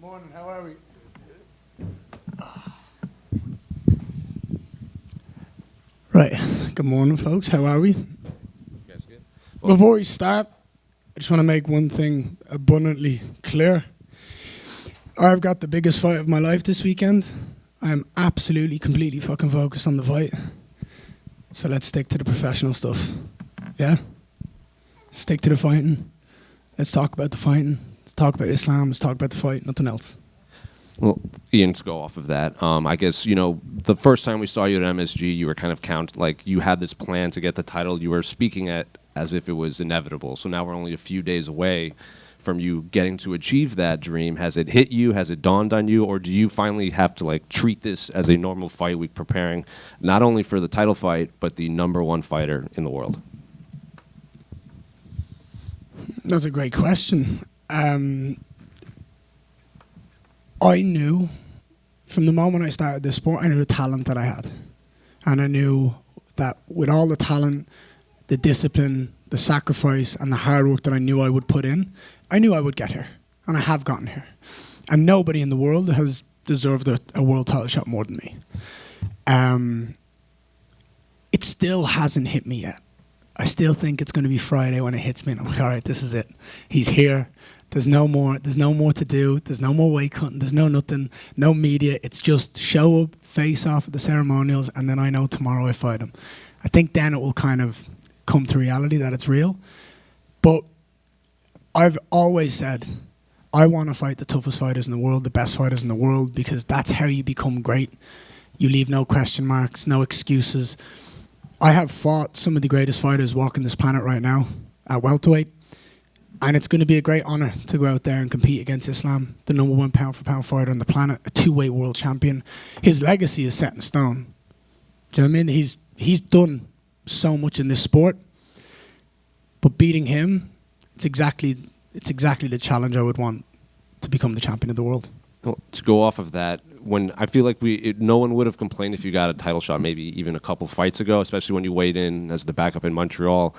Morning, how are we? Right, good morning, folks. How are we? Before we start, I just want to make one thing abundantly clear. I've got the biggest fight of my life this weekend. I'm absolutely, completely fucking focused on the fight. So let's stick to the professional stuff. Yeah? Stick to the fighting. Let's talk about the fighting. Let's talk about Islam. Let's talk about the fight. Nothing else. Well, Ian, to go off of that, I guess, the first time we saw you at MSG, you were kind of like you had this plan to get the title. You were speaking at as if it was inevitable. So now we're only a few days away from you getting to achieve that dream. Has it hit you? Has it dawned on you? Or do you finally have to treat this as a normal fight week, preparing not only for the title fight, but the #1 fighter in the world? That's a great question. I knew from the moment I started this sport, I knew the talent that I had. And I knew that with all the talent, the discipline, the sacrifice, and the hard work that I knew I would put in, I knew I would get here. And I have gotten here. And nobody in the world has deserved a world title shot more than me. It still hasn't hit me yet. I still think it's going to be Friday when it hits me, and I'm like, all right, this is it. He's here. There's no more to do. There's no more weight cutting. There's no nothing, no media. It's just show up, face off at the ceremonials, and then I know tomorrow I fight him. I think then it will kind of come to reality that it's real. But I've always said I want to fight the toughest fighters in the world, the best fighters in the world, because that's how you become great. You leave no question marks, no excuses. I have fought some of the greatest fighters walking this planet right now at welterweight. And it's going to be a great honor to go out there and compete against Islam, the #1 pound-for-pound fighter on the planet, a two-weight world champion. His legacy is set in stone. Do you know what I mean? He's done so much in this sport. But beating him, it's exactly the challenge I would want to become the champion of the world. Well, to go off of that, when I feel like no one would have complained if you got a title shot maybe even a couple fights ago, especially when you weighed in as the backup in Montreal.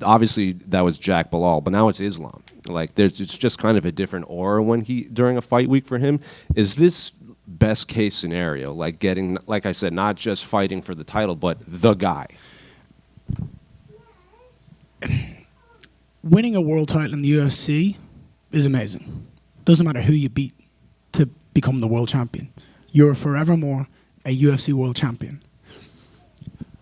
Obviously, that was Jack Bilal, but now it's Islam. It's just kind of a different aura during a fight week for him. Is this best case scenario, getting, like I said, not just fighting for the title, but the guy? Winning a world title in the UFC is amazing. Doesn't matter who you beat to become the world champion. You're forevermore a UFC world champion.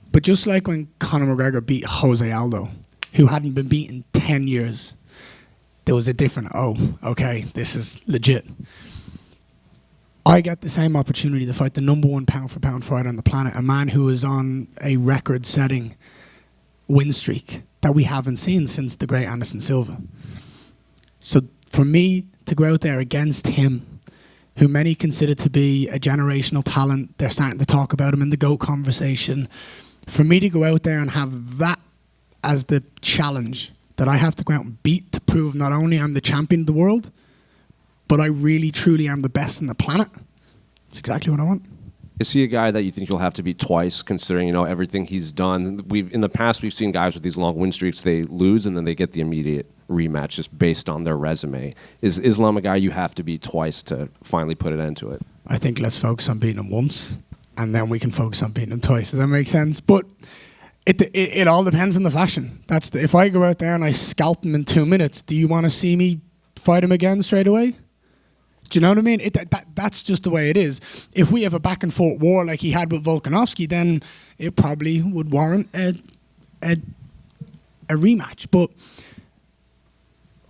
But just like when Conor McGregor beat Jose Aldo, who hadn't been beaten 10 years, there was a different, okay, this is legit. I get the same opportunity to fight the #1 pound-for-pound fighter on the planet, a man who is on a record-setting win streak that we haven't seen since the great Anderson Silva. So for me to go out there against him, who many consider to be a generational talent, they're starting to talk about him in the GOAT conversation. For me to go out there and have that as the challenge that I have to go out and beat to prove not only I'm the champion of the world, but I really, truly am the best on the planet, it's exactly what I want. Is he a guy that you think you'll have to beat twice, considering everything he's done? In the past, we've seen guys with these long win streaks, they lose and then they get the immediate rematch just based on their resume. Is Islam a guy you have to beat twice to finally put an end to it? I think let's focus on beating him once, and then we can focus on beating him twice. Does that make sense? But it all depends on the fashion. If I go out there and I scalp him in 2 minutes, do you want to see me fight him again straight away? Do you know what I mean? That's just the way it is. If we have a back and forth war like he had with Volkanovski, then it probably would warrant a rematch. But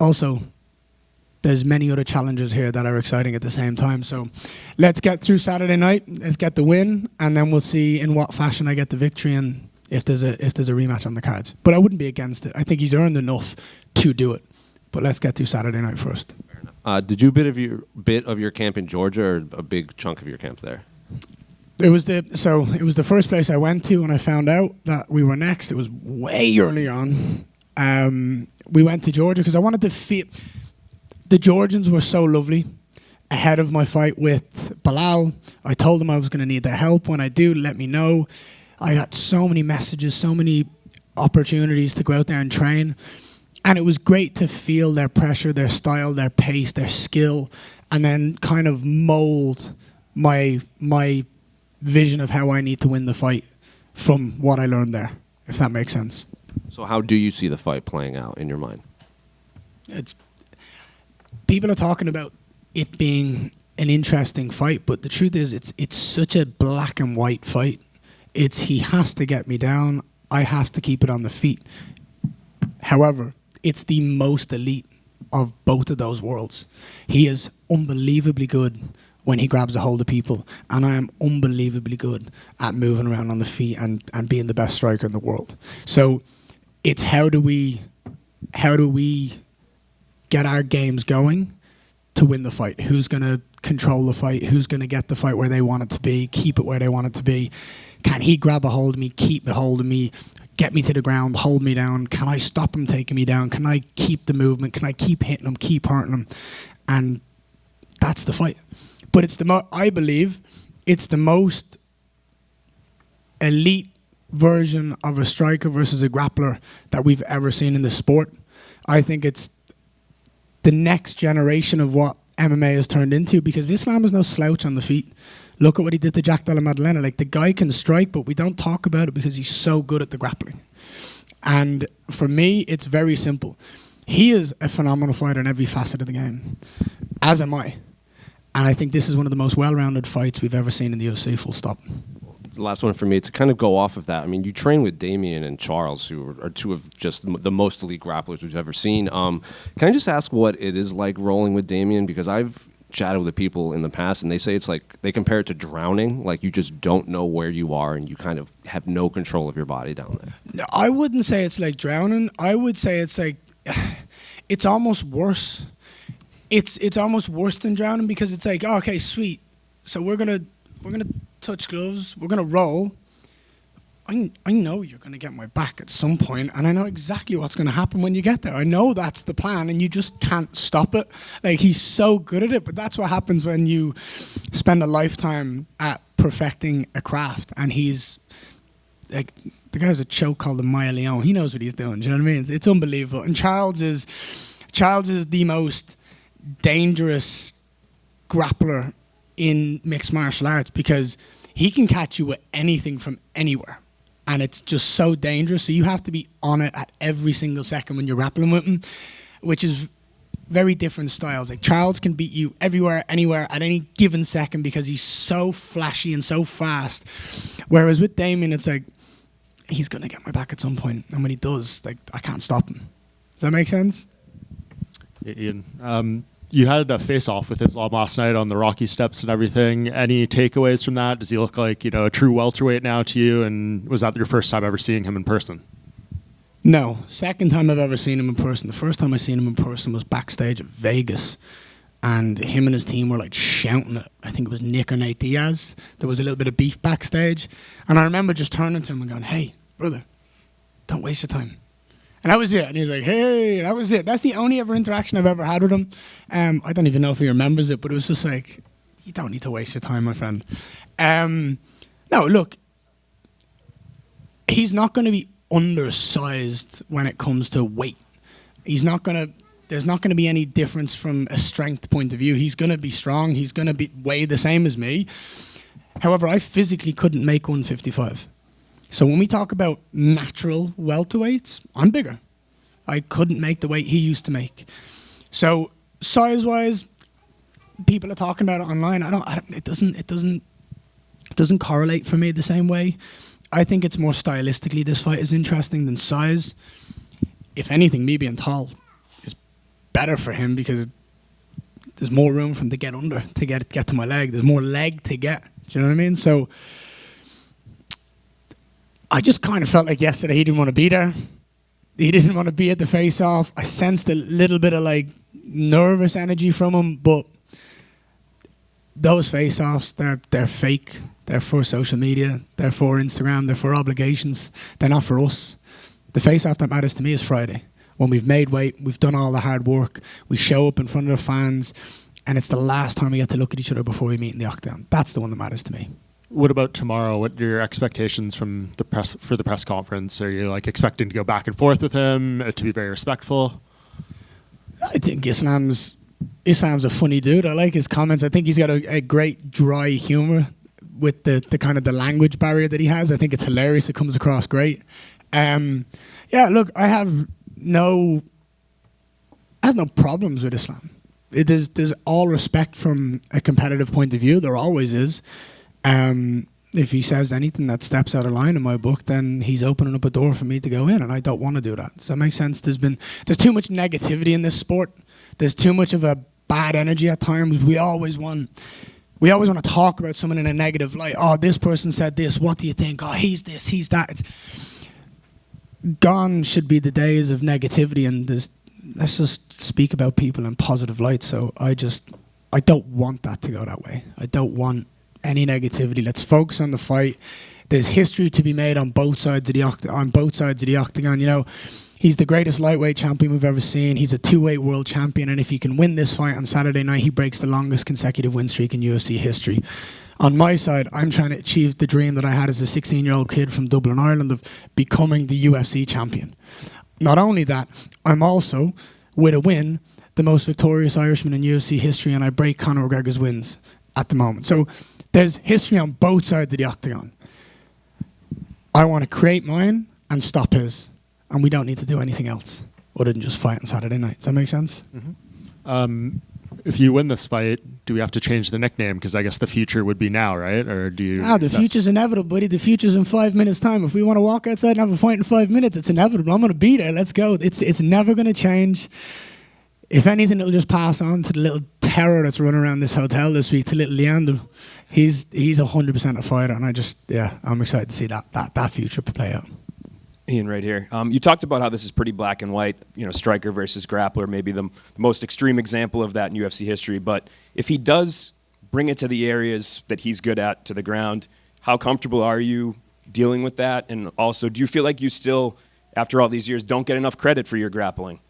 also, there's many other challenges here that are exciting at the same time. So let's get through Saturday night. Let's get the win, and then we'll see in what fashion I get the victory and if there's a rematch on the cards. But I wouldn't be against it. I think he's earned enough to do it. But let's get through Saturday night first. Did you bit of your camp in Georgia, or a big chunk of your camp there? It was the first place I went to when I found out that we were next. It was way early on. We went to Georgia because I wanted to feel. The Georgians were so lovely. Ahead of my fight with Bilal, I told them I was going to need their help. When I do, let me know. I got so many messages, so many opportunities to go out there and train. And it was great to feel their pressure, their style, their pace, their skill, and then kind of mold my vision of how I need to win the fight from what I learned there, if that makes sense. So how do you see the fight playing out in your mind? People are talking about it being an interesting fight, but the truth is it's such a black and white fight. He has to get me down. I have to keep it on the feet. However, it's the most elite of both of those worlds. He is unbelievably good when he grabs a hold of people, and I am unbelievably good at moving around on the feet and being the best striker in the world. So it's how do we get our games going to win the fight? Who's going to control the fight? Who's going to get the fight where they want it to be, keep it where they want it to be? Can he grab a hold of me, keep a hold of me, get me to the ground, hold me down? Can I stop him taking me down? Can I keep the movement? Can I keep hitting him, keep hurting him? And that's the fight. But it's I believe it's the most elite version of a striker versus a grappler that we've ever seen in the sport. I think it's the next generation of what MMA has turned into, because Islam is no slouch on the feet. Look at what he did to Jack Della Maddalena. Like, the guy can strike, but we don't talk about it because he's so good at the grappling. And for me, it's very simple. He is a phenomenal fighter in every facet of the game, as am I. And I think this is one of the most well-rounded fights we've ever seen in the UFC, full stop. The last one for me, to kind of go off of that. I mean, you train with Damian and Charles, who are two of just the most elite grapplers we've ever seen. Can I just ask what it is like rolling with Damian? Because I've chatted with the people in the past, and they say it's like, they compare it to drowning. Like, you just don't know where you are, and you kind of have no control of your body down there. No, I wouldn't say it's like drowning. I would say it's like, it's almost worse. It's almost worse than drowning, because it's like, oh, okay, sweet. So we're gonna touch gloves. We're gonna roll. I know you're gonna get my back at some point, and I know exactly what's gonna happen when you get there. I know that's the plan, and you just can't stop it. Like, he's so good at it, but that's what happens when you spend a lifetime at perfecting a craft. And he's like, the guy has a choke called the Maya Leon. He knows what he's doing. Do you know what I mean? It's unbelievable. And Charles is the most dangerous grappler in mixed martial arts, because he can catch you with anything from anywhere, and it's just so dangerous. So you have to be on it at every single second when you're grappling with him, which is very different styles. Like, Charles can beat you everywhere, anywhere, at any given second, because he's so flashy and so fast. Whereas with Damian, it's like, he's gonna get my back at some point, and when he does, like, I can't stop him. Does that make sense? Ian, you had a face-off with Islam last night on the Rocky steps and everything. Any takeaways from that? Does he look like, a true welterweight now to you? And was that your first time ever seeing him in person? No. Second time I've ever seen him in person. The first time I seen him in person was backstage at Vegas. And him and his team were like shouting at, I think it was Nick or Nate Diaz. There was a little bit of beef backstage. And I remember just turning to him and going, hey, brother, don't waste your time. And that was it. And he was like, hey, that was it. That's the only ever interaction I've ever had with him. I don't even know if he remembers it, but it was just like, you don't need to waste your time, my friend. No, look, he's not going to be undersized when it comes to weight. There's not going to be any difference from a strength point of view. He's going to be strong. He's going to weigh the same as me. However, I physically couldn't make 155. So when we talk about natural welterweights, I'm bigger. I couldn't make the weight he used to make. So size-wise, people are talking about it online. It doesn't correlate for me the same way. I think it's more stylistically this fight is interesting than size. If anything, me being tall is better for him, because there's more room for him to get under, to get to my leg. There's more leg to get. Do you know what I mean? So I just kind of felt like yesterday he didn't want to be there. He didn't want to be at the face-off. I sensed a little bit of like nervous energy from him, but those face-offs, they're fake. They're for social media. They're for Instagram. They're for obligations. They're not for us. The face-off that matters to me is Friday, when we've made weight, we've done all the hard work, we show up in front of the fans, and it's the last time we get to look at each other before we meet in the octagon. That's the one that matters to me. What about tomorrow? What are your expectations from the press conference? Are you like expecting to go back and forth with him, to be very respectful? I think Islam's a funny dude. I like his comments. I think he's got a great dry humor with the kind of the language barrier that he has. I think it's hilarious. It comes across great. Yeah, look, I have no problems with Islam. There's all respect from a competitive point of view. There always is. If he says anything that steps out of line in my book, then he's opening up a door for me to go in, and I don't want to do that. Does that make sense? There's too much negativity in this sport. There's too much of a bad energy at times. We always want to talk about someone in a negative light. Oh, this person said this. What do you think? Oh, he's this, he's that. Gone should be the days of negativity, and let's just speak about people in positive light. So I don't want that to go that way. I don't want any negativity. Let's focus on the fight. There's history to be made on both sides of the octagon. You know, he's the greatest lightweight champion we've ever seen. He's a 2-weight world champion, and if he can win this fight on Saturday night, he breaks the longest consecutive win streak in UFC history. On my side, I'm trying to achieve the dream that I had as a 16-year-old kid from Dublin, Ireland, of becoming the UFC champion. Not only that, I'm also, with a win, the most victorious Irishman in UFC history, and I break Conor McGregor's wins at the moment. So there's history on both sides of the octagon. I want to create mine and stop his, and we don't need to do anything else other than just fight on Saturday night. Does that make sense? Mm-hmm. If you win this fight, do we have to change the nickname? Because I guess the future would be now, right? Or do you? The future's inevitable, buddy. The future's in 5 minutes' time. If we want to walk outside and have a fight in 5 minutes, it's inevitable. I'm going to be there. Let's go. It's never going to change. If anything, it'll just pass on to the little terror that's running around this hotel this week, to little Leander. He's 100% a fighter, and I'm excited to see that future play out. Ian, right here. You talked about how this is pretty black and white, you know, striker versus grappler, maybe the most extreme example of that in UFC history. But if he does bring it to the areas that he's good at, to the ground, how comfortable are you dealing with that? And also, do you feel like you still, after all these years, don't get enough credit for your grappling?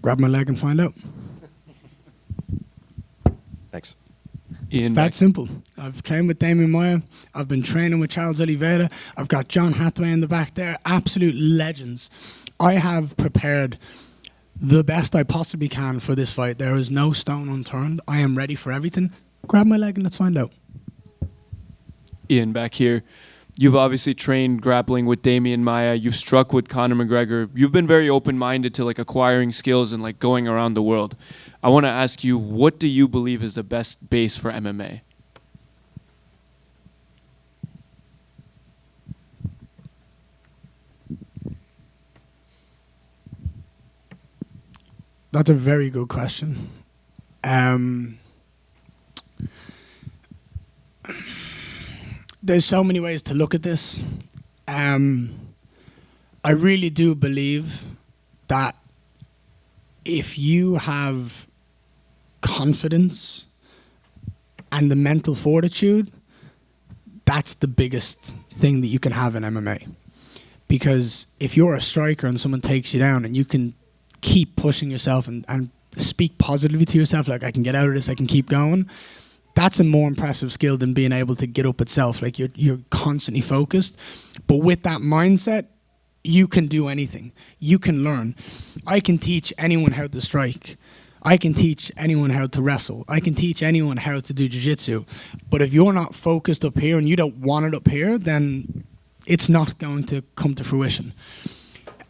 Grab my leg and find out. Thanks. It's that simple. I've trained with Damian Maia. I've been training with Charles Oliveira. I've got John Hathaway in the back there. Absolute legends. I have prepared the best I possibly can for this fight. There is no stone unturned. I am ready for everything. Grab my leg and let's find out. Ian, back here. You've obviously trained grappling with Damian Maia. You've struck with Conor McGregor. You've been very open-minded to like acquiring skills and like going around the world. I want to ask you, what do you believe is the best base for MMA? That's a very good question. There's so many ways to look at this. I really do believe that if you have confidence and the mental fortitude, that's the biggest thing that you can have in MMA. Because if you're a striker and someone takes you down and you can keep pushing yourself and speak positively to yourself, like, I can get out of this, I can keep going, that's a more impressive skill than being able to get up itself. Like, you're constantly focused. But with that mindset, you can do anything. You can learn. I can teach anyone how to strike. I can teach anyone how to wrestle. I can teach anyone how to do jiu-jitsu. But if you're not focused up here and you don't want it up here, then it's not going to come to fruition.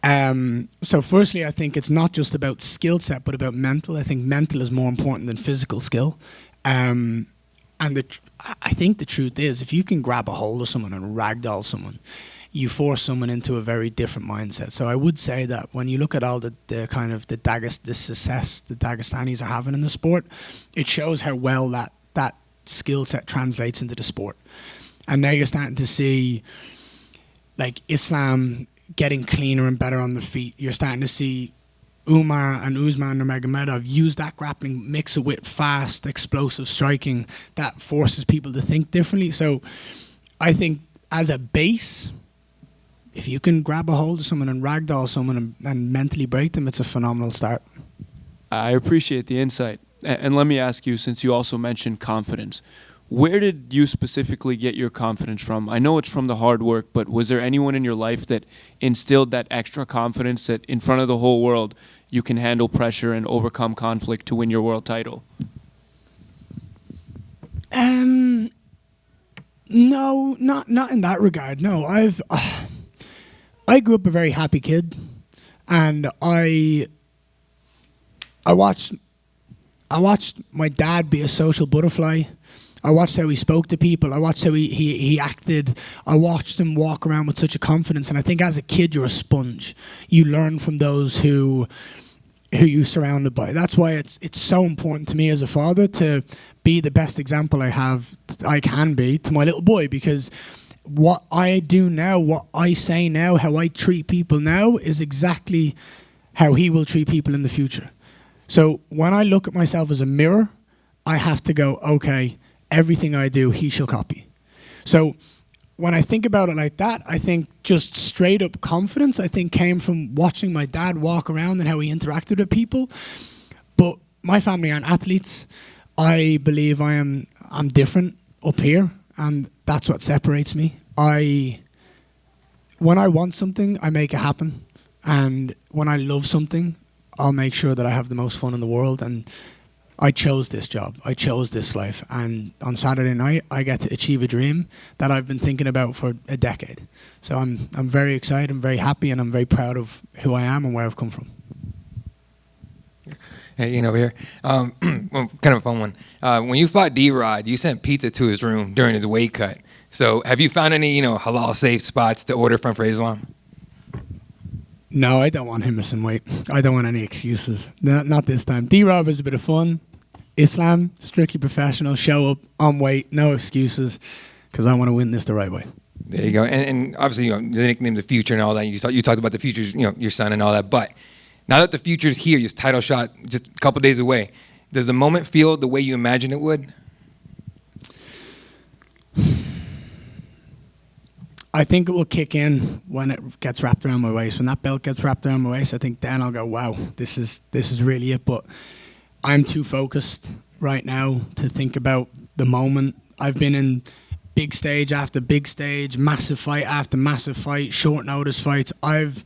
So firstly, I think it's not just about skill set, but about mental. I think mental is more important than physical skill. And I think the truth is, if you can grab a hold of someone and ragdoll someone, you force someone into a very different mindset. So I would say that when you look at all the success the Dagestanis are having in the sport, it shows how well that skill set translates into the sport. And now you're starting to see, like, Islam getting cleaner and better on the feet. You're starting to see Umar and Usman Nurmagomedov use that grappling, mix it with fast, explosive striking that forces people to think differently. So I think as a base, if you can grab a hold of someone and ragdoll someone and mentally break them, it's a phenomenal start. I appreciate the insight. And let me ask you, since you also mentioned confidence, where did you specifically get your confidence from? I know it's from the hard work, but was there anyone in your life that instilled that extra confidence that in front of the whole world you can handle pressure and overcome conflict to win your world title? No, not in that regard. No, I grew up a very happy kid, and I watched my dad be a social butterfly. I watched how he spoke to people. I watched how he acted. I watched him walk around with such a confidence. And I think as a kid, you're a sponge. You learn from those who you're surrounded by. That's why it's so important to me as a father to be the best example I can be to my little boy, because what I do now, what I say now, how I treat people now is exactly how he will treat people in the future. So when I look at myself as a mirror, I have to go, okay, everything I do, he shall copy. So when I think about it like that, I think just straight up confidence, I think, came from watching my dad walk around and how he interacted with people. But my family aren't athletes. I believe I'm different up here, and that's what separates me. When I want something, I make it happen. And when I love something, I'll make sure that I have the most fun in the world. And I chose this job. I chose this life. And on Saturday night, I get to achieve a dream that I've been thinking about for a decade. So I'm very excited, I'm very happy, and I'm very proud of who I am and where I've come from. Hey, Ian over here. Well, kind of a fun one. When you fought D-Rod, you sent pizza to his room during his weight cut. So have you found any, halal safe spots to order from for Islam? No, I don't want him missing weight. I don't want any excuses. Not this time. D-Rob is a bit of fun. Islam, strictly professional. Show up on weight, no excuses, because I want to win this the right way. There you go. And obviously, the nickname, the future, and all that. You talked about the future, your son and all that. But now that the future is here, your title shot just a couple days away, does the moment feel the way you imagined it would? I think it will kick in when it gets wrapped around my waist. When that belt gets wrapped around my waist, I think then I'll go, wow, this is really it. But I'm too focused right now to think about the moment. I've been in big stage after big stage, massive fight after massive fight, short notice fights. I've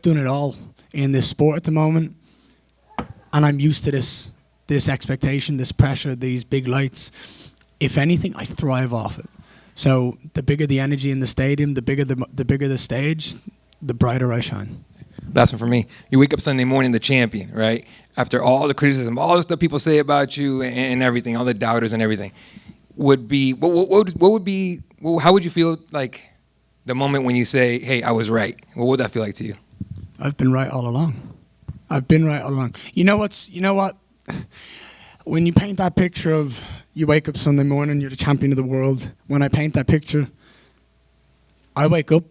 done it all in this sport at the moment, and I'm used to this expectation, this pressure, these big lights. If anything, I thrive off it. So the bigger the energy in the stadium, the bigger the stage, the brighter I shine. That's one for me. You wake up Sunday morning the champion, right? After all the criticism, all the stuff people say about you and everything, all the doubters and everything, would be how would you feel like the moment when you say, "Hey, I was right"? What would that feel like to you? I've been right all along. I've been right all along. You know what? When you paint that picture of you wake up Sunday morning, you're the champion of the world. When I paint that picture, I wake up,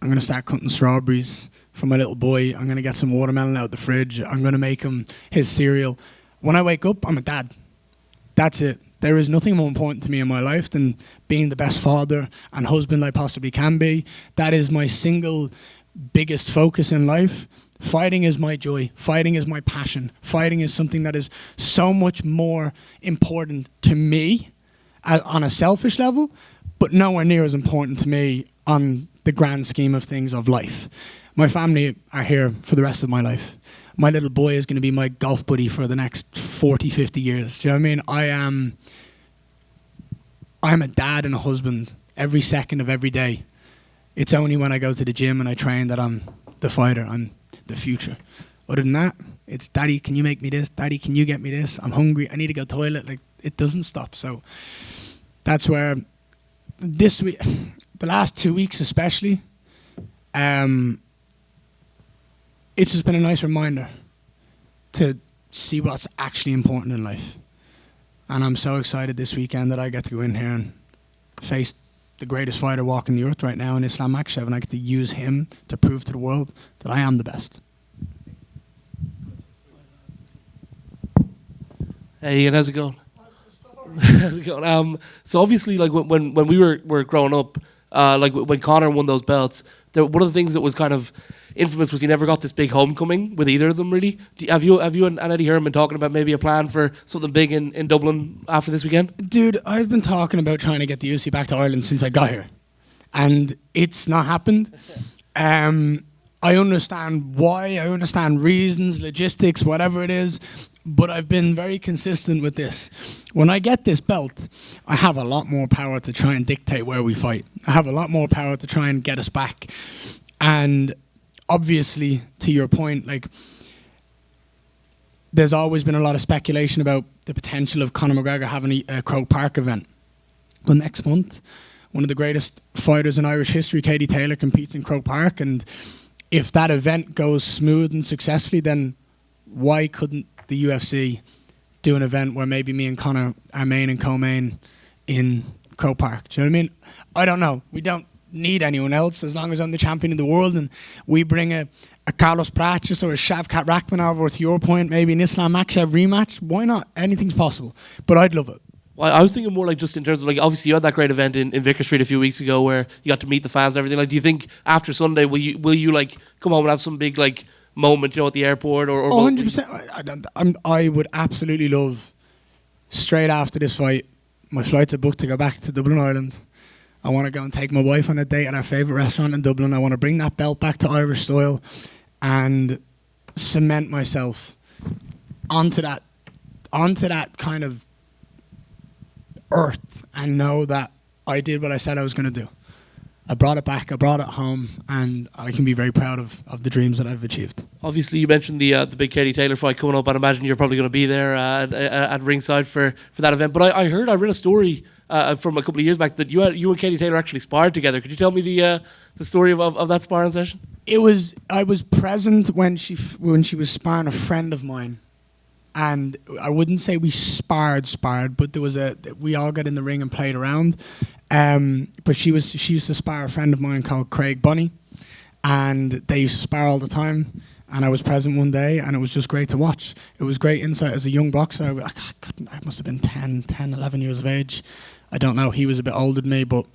I'm going to start cutting strawberries for my little boy. I'm going to get some watermelon out the fridge. I'm going to make him his cereal. When I wake up, I'm a dad. That's it. There is nothing more important to me in my life than being the best father and husband I possibly can be. That is my single biggest focus in life. Fighting is my joy. Fighting is my passion. Fighting is something that is so much more important to me on a selfish level, but nowhere near as important to me on the grand scheme of things of life. My family are here for the rest of my life. My little boy is going to be my golf buddy for the next 40, 50 years. Do you know what I mean? I'm a dad and a husband every second of every day. It's only when I go to the gym and I train that I'm the fighter. I'm the future. Other than that, it's, Daddy, can you make me this? Daddy, can you get me this? I'm hungry. I need to go to the toilet. Like, it doesn't stop. So that's where this week, the last 2 weeks especially, it's just been a nice reminder to see what's actually important in life. And I'm so excited this weekend that I get to go in here and face the greatest fighter walking the earth right now in Islam Makhachev, and I get to use him to prove to the world that I am the best. Hey Ian, how's it going? How's it going? So obviously, like when we were growing up, like when Conor won those belts, one of the things that was kind of infamous was he never got this big homecoming with either of them, really. Have you and Eddie Hearn been talking about maybe a plan for something big in Dublin after this weekend? Dude, I've been talking about trying to get the UFC back to Ireland since I got here. And it's not happened. I understand why, I understand reasons, logistics, whatever it is, but I've been very consistent with this. When I get this belt, I have a lot more power to try and dictate where we fight. I have a lot more power to try and get us back. And obviously, to your point, like, there's always been a lot of speculation about the potential of Conor McGregor having a Croke Park event. Well, next month, one of the greatest fighters in Irish history, Katie Taylor, competes in Croke Park, and if that event goes smooth and successfully, then why couldn't the UFC do an event where maybe me and Conor are main and co-main in Croke Park? Do you know what I mean? I don't know. We don't need anyone else as long as I'm the champion of the world and we bring a Carlos Prates or a Shavkat Rakhmonov, or to your point, maybe an Islam Makhachev rematch. Why not? Anything's possible. But I'd love it. Well, I was thinking more like just in terms of like, obviously you had that great event in Vicar Street a few weeks ago where you got to meet the fans and everything. Like, do you think after Sunday will you like come home and have some big like moment, you know, at the airport or 100%. I would absolutely love, straight after this fight, my flights are booked to go back to Dublin, Ireland. I want to go and take my wife on a date at our favourite restaurant in Dublin. I want to bring that belt back to Irish style and cement myself onto that kind of earth and know that I did what I said I was going to do. I brought it back, I brought it home, and I can be very proud of the dreams that I've achieved. Obviously, you mentioned the big Katie Taylor fight coming up. I'd imagine you're probably going to be there at ringside for that event. But I read a story from a couple of years back that you and Katie Taylor actually sparred together. Could you tell me the story of that sparring session? I was present when she was sparring a friend of mine. And I wouldn't say we sparred, but we all got in the ring and played around. But she used to spar a friend of mine called Craig Bunny, and they used to spar all the time. And I was present one day, and it was just great to watch. It was great insight as a young boxer. I must have been 10, 11 years of age. I don't know. He was a bit older than me, but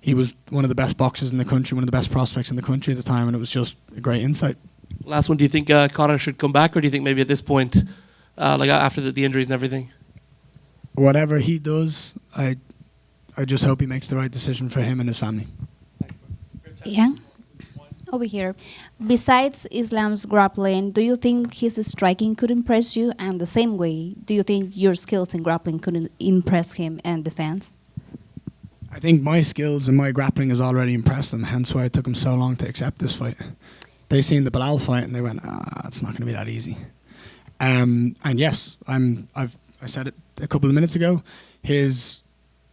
he was one of the best boxers in the country, one of the best prospects in the country at the time, and it was just a great insight. Last one. Do you think Conor should come back, or do you think maybe at this point, like after the injuries and everything? Whatever he does, I just hope he makes the right decision for him and his family. Yeah. Over here. Besides Islam's grappling, do you think his striking could impress you? And the same way, do you think your skills in grappling could impress him and the fans? I think my skills and my grappling has already impressed them, hence why it took them so long to accept this fight. They seen the Bilal fight and they went, it's not going to be that easy. And yes, I said it a couple of minutes ago, his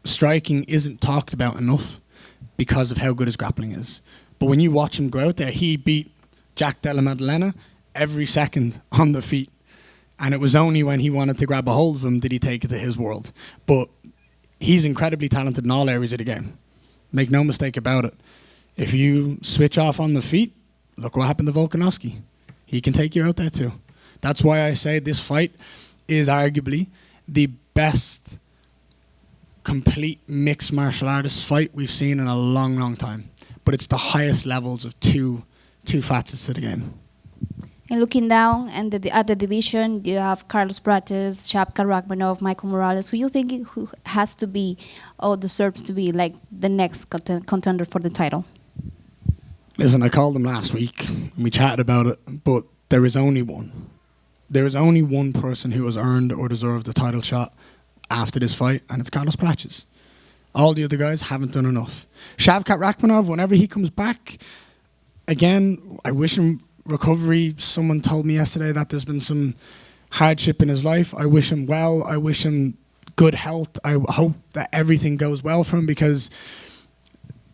striking isn't talked about enough because of how good his grappling is. But when you watch him go out there, he beat Jack Della Maddalena every second on the feet. And it was only when he wanted to grab a hold of him did he take it to his world. But he's incredibly talented in all areas of the game. Make no mistake about it. If you switch off on the feet, look what happened to Volkanovski. He can take you out there too. That's why I say this fight is arguably the best complete mixed martial artist fight we've seen in a long, long time. But it's the highest levels of two facets to the game. And looking down and the other division, you have Carlos Prates, Shavkat Rakhmonov, Michael Morales. Who you think who has to be or deserves to be like the next contender for the title? Listen, I called him last week and we chatted about it, but there is only one. There is only one person who has earned or deserved the title shot after this fight, and it's Carlos Prates. All the other guys haven't done enough. Shavkat Rakhmonov, whenever he comes back, again, I wish him recovery. Someone told me yesterday that there's been some hardship in his life. I wish him well. I wish him good health. I hope that everything goes well for him because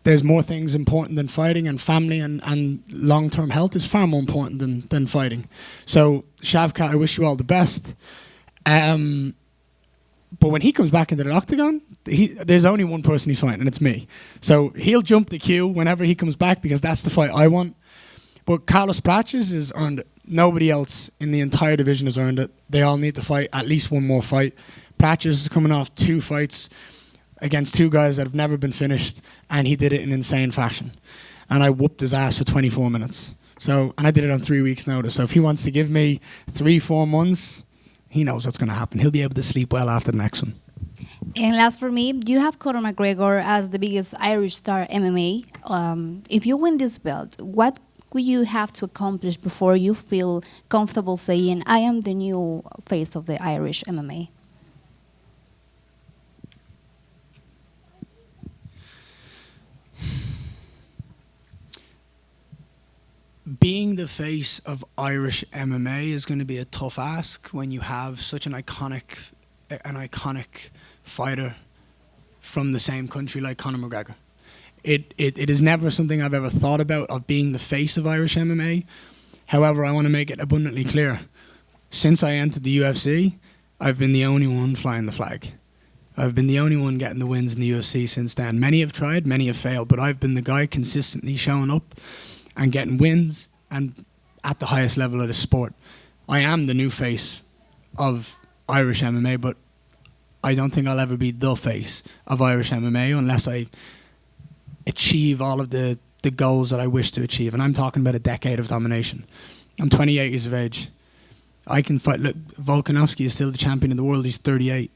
there's more things important than fighting, and family and long-term health is far more important than fighting. So, Shavkat, I wish you all the best. But when he comes back into the octagon, there's only one person he's fighting, and it's me. So he'll jump the queue whenever he comes back because that's the fight I want. But Carlos Prates has earned it. Nobody else in the entire division has earned it. They all need to fight at least one more fight. Prates is coming off 2 fights against 2 guys that have never been finished, and he did it in insane fashion. And I whooped his ass for 24 minutes. So, and I did it on 3 weeks' notice. So if he wants to give me 3-4 months, he knows what's going to happen. He'll be able to sleep well after the next one. And last for me, you have Conor McGregor as the biggest Irish star MMA. If you win this belt, what would you have to accomplish before you feel comfortable saying, I am the new face of the Irish MMA? Being the face of Irish MMA is going to be a tough ask when you have such an iconic fighter from the same country like Conor McGregor. It is never something I've ever thought about, of being the face of Irish MMA. However, I want to make it abundantly clear. Since I entered the UFC, I've been the only one flying the flag. I've been the only one getting the wins in the UFC since then. Many have tried, many have failed, but I've been the guy consistently showing up and getting wins and at the highest level of the sport. I am the new face of Irish MMA, but I don't think I'll ever be the face of Irish MMA unless I achieve all of the goals that I wish to achieve. And I'm talking about a decade of domination. I'm 28 years of age. I can fight. Look, Volkanovski is still the champion of the world. He's 38.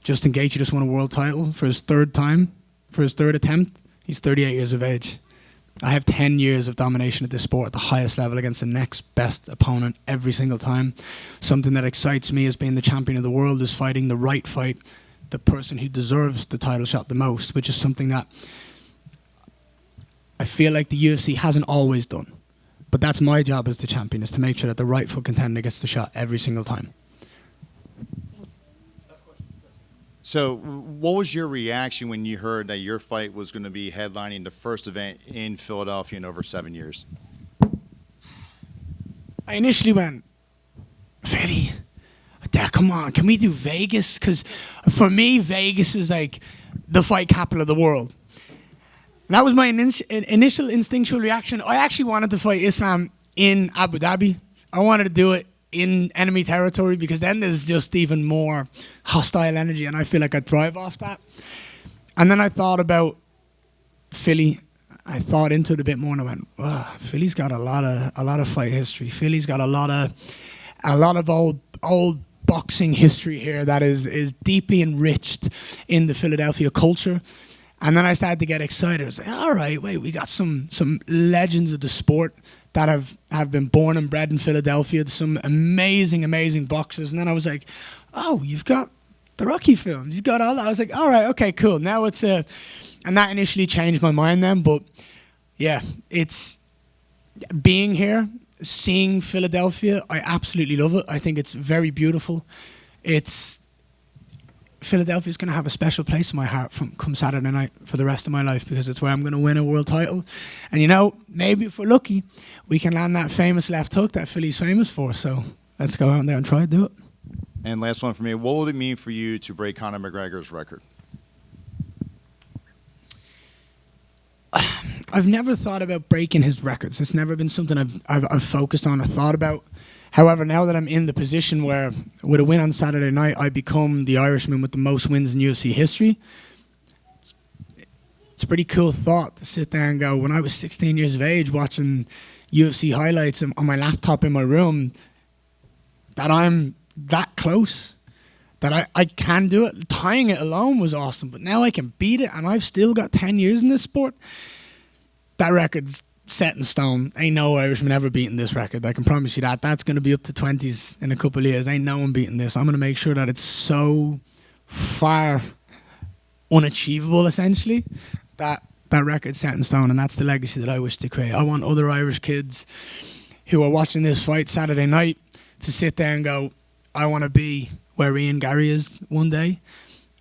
Justin Gaethje just won a world title for his third attempt. He's 38 years of age. I have 10 years of domination at this sport at the highest level against the next best opponent every single time. Something that excites me as being the champion of the world is fighting the right fight, the person who deserves the title shot the most, which is something that I feel like the UFC hasn't always done. But that's my job as the champion, is to make sure that the rightful contender gets the shot every single time. So what was your reaction when you heard that your fight was going to be headlining the first event in Philadelphia in over 7 years? I initially went, Philly, Dad, come on, can we do Vegas? Because for me, Vegas is like the fight capital of the world. And that was my initial instinctual reaction. I actually wanted to fight Islam in Abu Dhabi. I wanted to do it in enemy territory, because then there's just even more hostile energy, and I feel like I thrive off that. And then I thought about Philly. I thought into it a bit more, and I went, wow, Philly's got a lot of fight history. Philly's got a lot of old boxing history here that is deeply enriched in the Philadelphia culture. And then I started to get excited. I was like, all right, wait, we got some legends of the sport that have been born and bred in Philadelphia. There's some amazing boxers. And then I was like, oh, you've got the Rocky films. You've got all that. I was like, all right, okay, cool. Now it's and that initially changed my mind then. But yeah, it's being here, seeing Philadelphia. I absolutely love it. I think it's very beautiful. Philadelphia's going to have a special place in my heart come Saturday night for the rest of my life, because it's where I'm going to win a world title. And, you know, maybe if we're lucky, we can land that famous left hook that Philly's famous for. So let's go out there and try to do it. And last one for me, what would it mean for you to break Conor McGregor's record? I've never thought about breaking his records. It's never been something I've focused on or thought about. However, now that I'm in the position where, with a win on Saturday night, I become the Irishman with the most wins in UFC history, it's a pretty cool thought to sit there and go, when I was 16 years of age watching UFC highlights on my laptop in my room, that I'm that close, that I can do it. Tying it alone was awesome, but now I can beat it, and I've still got 10 years in this sport. That record's set in stone. Ain't no Irishman ever beating this record. I can promise you that. That's going to be up to 20s in a couple of years. Ain't no one beating this. I'm going to make sure that it's so far unachievable, essentially, that record's set in stone, and that's the legacy that I wish to create. I want other Irish kids who are watching this fight Saturday night to sit there and go, I want to be where Ian Garry is one day.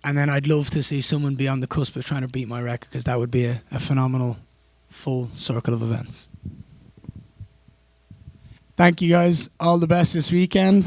And then I'd love to see someone be on the cusp of trying to beat my record, because that would be a phenomenal full circle of events. Thank you guys. All the best this weekend.